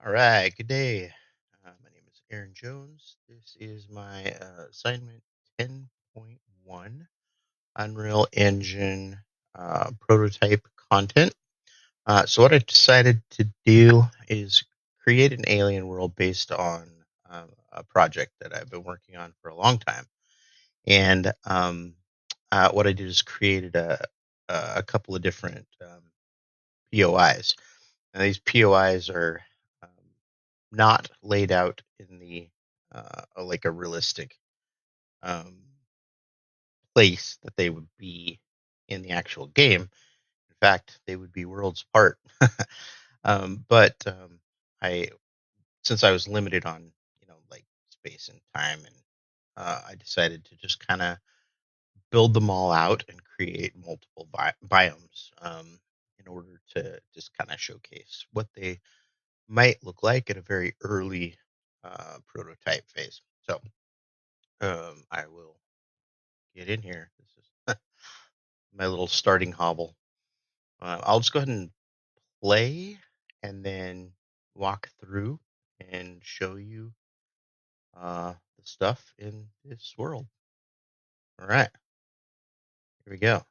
All right, good day. My name is Aaron Jones. This is my assignment 10.1 Unreal Engine prototype content. So, what I decided to do is create an alien world based on a project that I've been working on for a long time. And what I did is created a couple of different POIs. And these POIs are um, not laid out in the like a realistic um, place that they would be in the actual game. In fact, they would be worlds apart. But I, since I was limited on like space and time, and I decided to just kind of build them all out and create multiple biomes in order to just kind of showcase what they might look like at a very early prototype phase. So I will get in here. This is my little starting hobble. I'll just go ahead and play and then walk through and show you the stuff in this world. All right, here we go.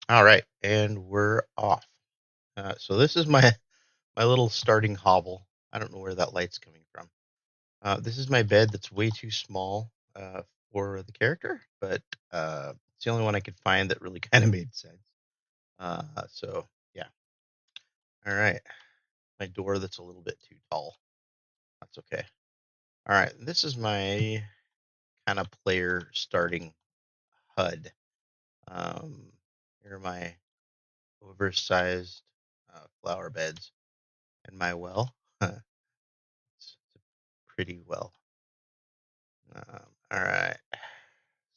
All right, and we're off. So this is my little starting hobble. I don't know where that light's coming from. This is my bed that's way too small for the character, but it's the only one I could find that really kind of made sense. So yeah. All right. My door that's a little bit too tall. That's okay. All right. This is my kind of player starting HUD. Here are my oversized flower beds and my well. It's a pretty well. All right.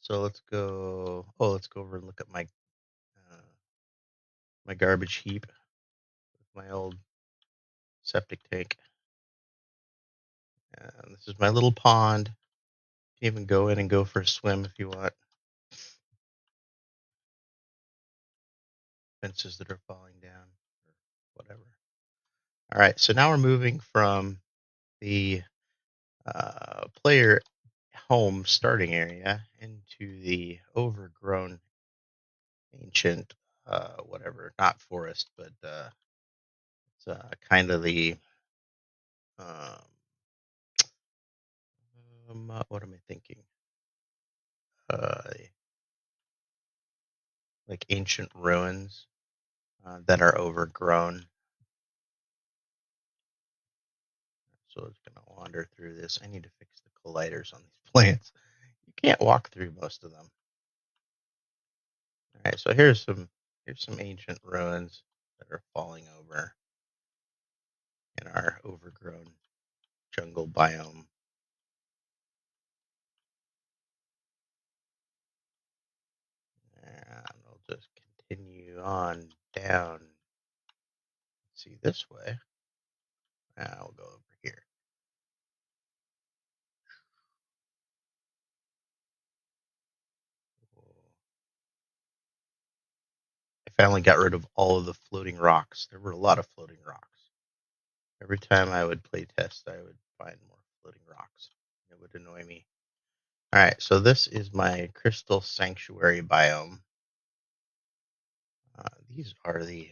So let's go. Oh, let's go over and look at my garbage heap with my old septic tank. And this is my little pond. You can even go in and go for a swim if you want. Fences that are falling down or whatever. All right, so now we're moving from the player home starting area into the overgrown ancient whatever, not forest, but it's kind of the um, what am I thinking? Uh, like ancient ruins that are overgrown. So it's going to wander through this. I need to fix the colliders on these plants. You can't walk through most of them. All right, so here's some ancient ruins that are falling over in our overgrown jungle biome. And we'll just continue on down. Let's see this way. We'll go over here. I finally got rid of all of the floating rocks. There were a lot of floating rocks. Every time I would play test, I would find more floating rocks. It would annoy me. All right, so this is my crystal sanctuary biome. These are the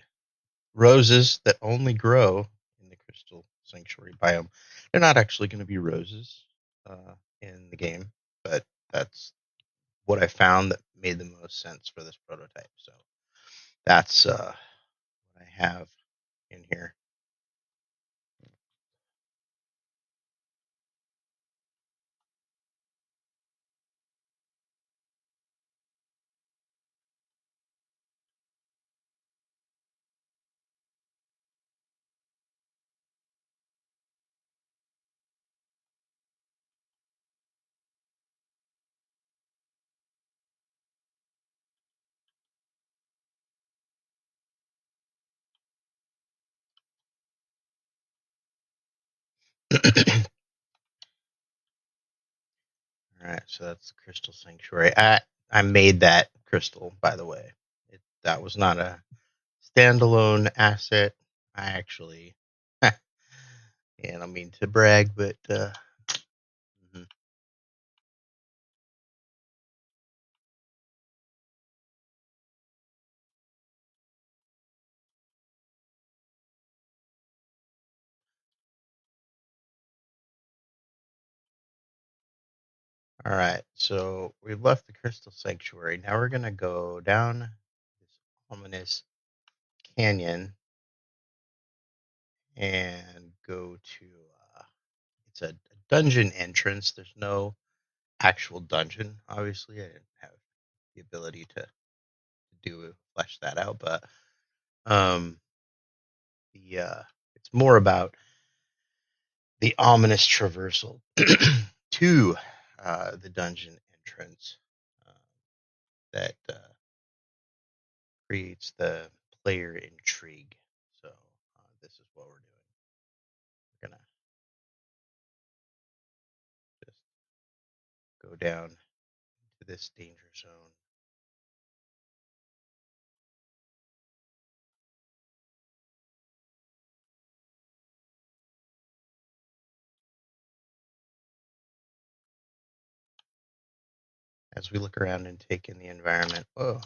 roses that only grow in the crystal sanctuary biome. They're not actually going to be roses in the game, but that's what I found that made the most sense for this prototype. So that's what I have in here. All right, so that's the crystal sanctuary. I made that crystal, by the way. That was not a standalone asset. I actually, yeah, I don't mean to brag, but mhm. All right. So we've left the Crystal Sanctuary. Now we're gonna go down this ominous canyon and go to. It's a dungeon entrance. There's no actual dungeon. Obviously, I didn't have the ability to do flesh that out, but um, the it's more about the ominous traversal to the dungeon entrance uh, that creates the player intrigue. So this is what we're doing. We're gonna just go down to this danger zone as we look around and take in the environment. Whoa,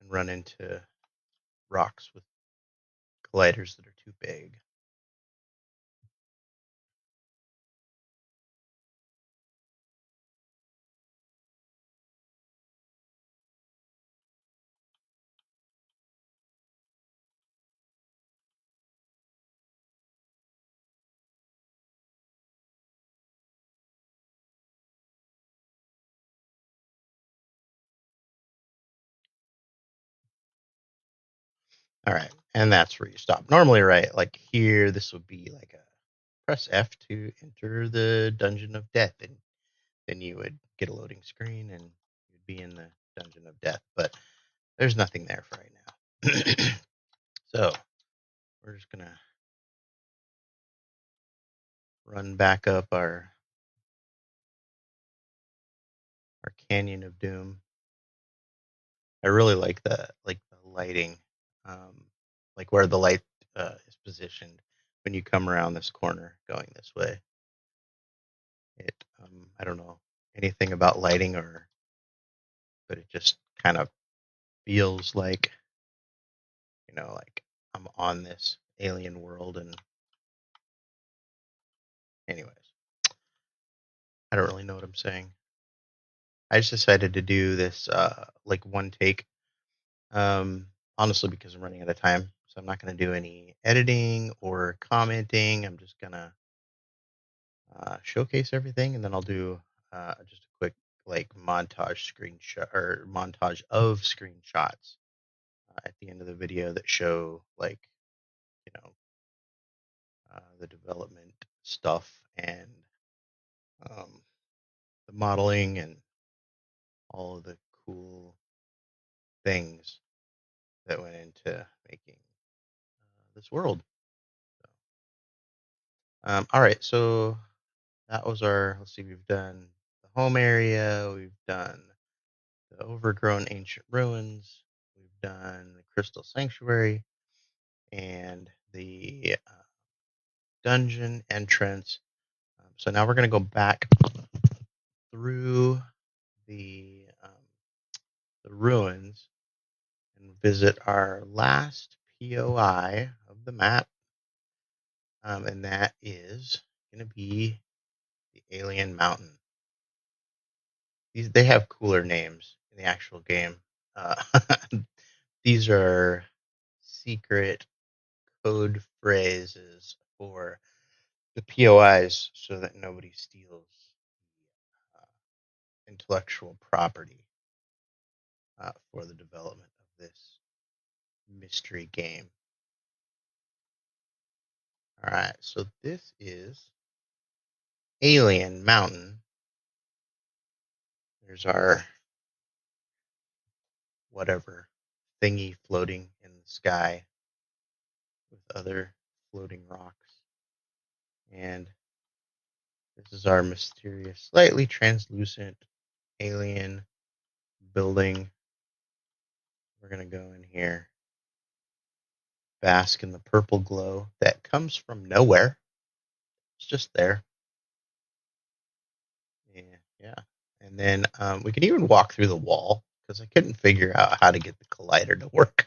and run into rocks with colliders that are too big. All right, and that's where you stop. Normally, right, like here, this would be like a press F to enter the dungeon of death, and then you would get a loading screen and you'd be in the dungeon of death. But there's nothing there for right now. So we're just gonna run back up our canyon of doom. I really like the lighting, um, like where the light is positioned when you come around this corner going this way. It I don't know anything about lighting or, but it just kind of feels like like I'm on this alien world. And anyways, I don't really know what I'm saying. I just decided to do this like one take, honestly because I'm running out of time. So I'm not going to do any editing or commenting. I'm just gonna showcase everything, and then I'll do just a quick like montage screenshot or montage of screenshots at the end of the video that show like you know the development stuff and um, the modeling and all of the cool things that went into making this world. So, all right, so that was our. Let's see, we've done the home area, we've done the overgrown ancient ruins, we've done the crystal sanctuary, and the dungeon entrance. So now we're going to go back through the ruins and visit our last POI of the map, and that is going to be the Alien Mountain. They have cooler names in the actual game. Uh, these are secret code phrases for the POIs so that nobody steals uh, intellectual property for the development of this mystery game. All right, so this is Alien Mountain. There's our whatever thingy floating in the sky with other floating rocks. And this is our mysterious, slightly translucent alien building. We're going to go in here, bask in the purple glow that comes from nowhere. It's just there. Yeah, yeah. And then we can even walk through the wall because I couldn't figure out how to get the collider to work.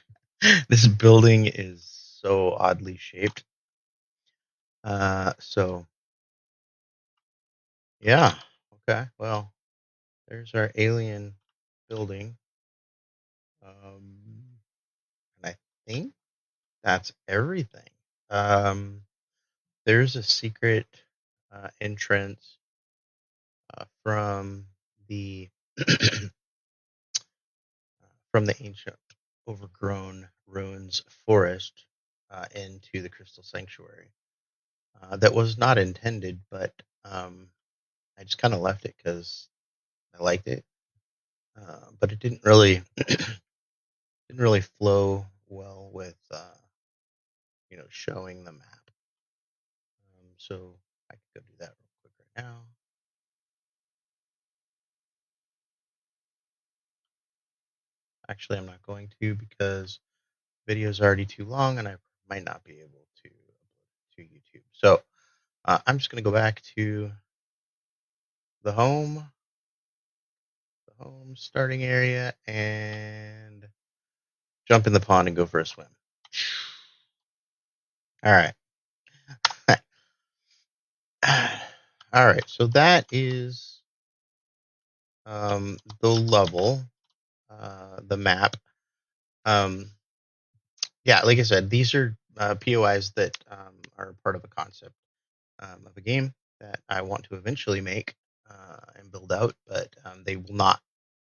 This building is so oddly shaped. So yeah. Okay. Well, there's our alien building. And I think that's everything. Um, there's a secret entrance from the from the ancient overgrown ruins forest into the crystal sanctuary. That was not intended, but um, I just kind of left it because I liked it. But it didn't really flow well with showing the map. So I could go do that real quick right now. Actually, I'm not going to because video is already too long and I might not be able to upload it to YouTube. So I'm just going to go back to the home starting area, and jump in the pond and go for a swim. All right. All right. So that is the level, the map. Um, yeah, like I said, these are POIs that are part of a concept of a game that I want to eventually make and build out, but they will not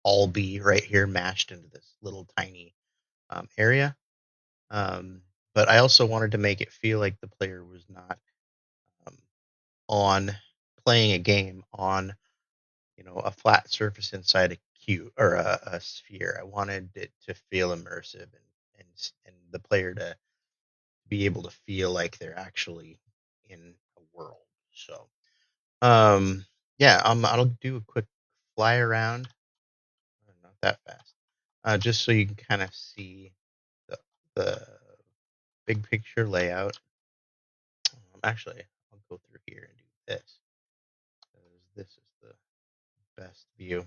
all be right here mashed into this little tiny area. Um, but I also wanted to make it feel like the player was not um, on playing a game on a flat surface inside a cube or a sphere. I wanted it to feel immersive and the player to be able to feel like they're actually in a world. So yeah, I'll do a quick fly around, not that fast, just so you can kind of see the big picture layout. Actually, I'll go through here and do this because this is the best view.